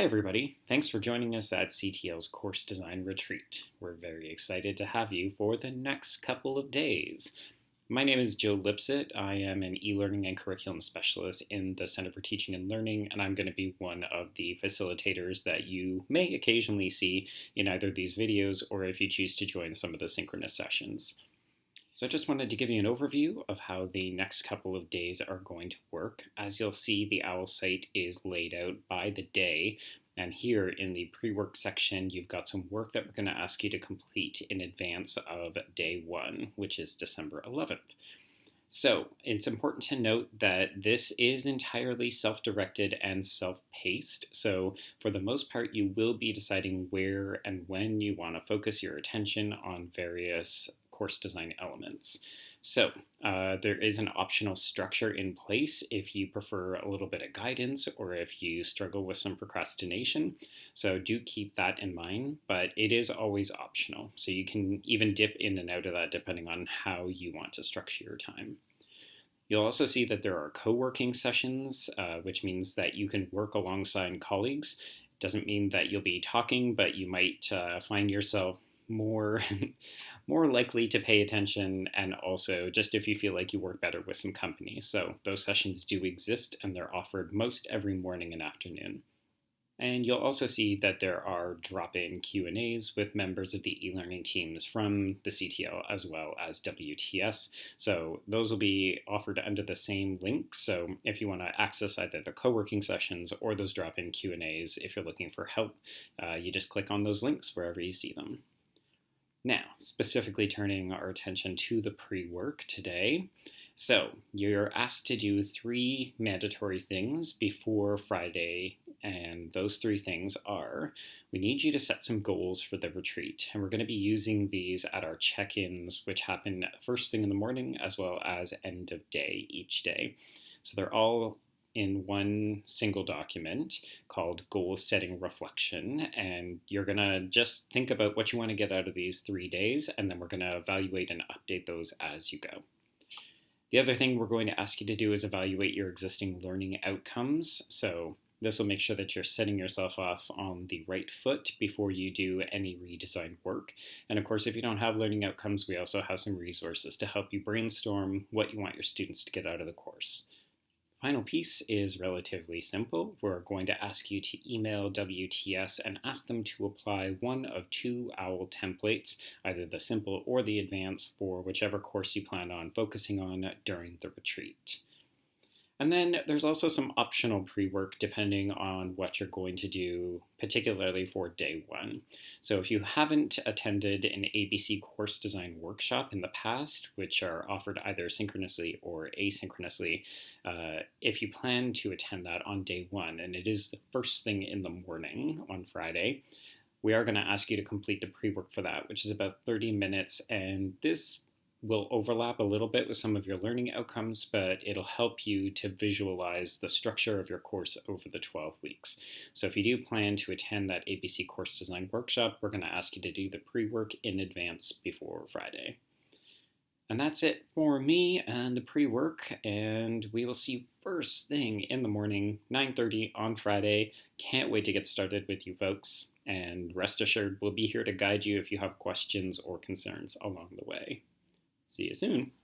Hi everybody, thanks for joining us at CTL's Course Design Retreat. We're very excited to have you for the next couple of days. My name is Joe Lipsett. I am an e-learning and curriculum specialist in the Center for Teaching and Learning, and I'm going to be one of the facilitators that you may occasionally see in either these videos or if you choose to join some of the synchronous sessions. So I just wanted to give you an overview of how the next couple of days are going to work. As you'll see, the OWL site is laid out by the day. And here in the pre-work section, you've got some work that we're going to ask you to complete in advance of day one, which is December 11th. So it's important to note that this is entirely self-directed and self-paced. So for the most part, you will be deciding where and when you want to focus your attention on various course design elements. So there is an optional structure in place if you prefer a little bit of guidance or if you struggle with some procrastination. So do keep that in mind, but it is always optional. So you can even dip in and out of that depending on how you want to structure your time. You'll also see that there are co-working sessions, which means that you can work alongside colleagues. Doesn't mean that you'll be talking, but you might find yourself more likely to pay attention, and also just if you feel like you work better with some company. So those sessions do exist and they're offered most every morning and afternoon. And you'll also see that there are drop-in Q&As with members of the e-learning teams from the CTL as well as WTS. So those will be offered under the same link. So if you want to access either the co-working sessions or those drop-in Q&As, if you're looking for help, you just click on those links wherever you see them. Now, specifically turning our attention to the pre-work today. So you're asked to do 3 mandatory things before Friday, and those 3 things are, we need you to set some goals for the retreat, and we're going to be using these at our check-ins, which happen first thing in the morning as well as end of day each day. So they're all in one single document called Goal Setting Reflection, and you're going to just think about what you want to get out of these 3 days, and then we're going to evaluate and update those as you go. The other thing we're going to ask you to do is evaluate your existing learning outcomes. So this will make sure that you're setting yourself off on the right foot before you do any redesign work. And of course, if you don't have learning outcomes, we also have some resources to help you brainstorm what you want your students to get out of the course. Final piece is relatively simple. We're going to ask you to email WTS and ask them to apply one of 2 OWL templates, either the simple or the advanced, for whichever course you plan on focusing on during the retreat. And then there's also some optional pre-work depending on what you're going to do, particularly for day one. So if you haven't attended an ABC course design workshop in the past, which are offered either synchronously or asynchronously, if you plan to attend that on day one, and it is the first thing in the morning on Friday, we are going to ask you to complete the pre-work for that, which is about 30 minutes, and this will overlap a little bit with some of your learning outcomes, but it'll help you to visualize the structure of your course over the 12 weeks. So if you do plan to attend that ABC Course Design Workshop, we're going to ask you to do the pre-work in advance before Friday. And that's it for me and the pre-work, and we will see you first thing in the morning, 9:30 on Friday. Can't wait to get started with you folks, and rest assured we'll be here to guide you if you have questions or concerns along the way. See you soon.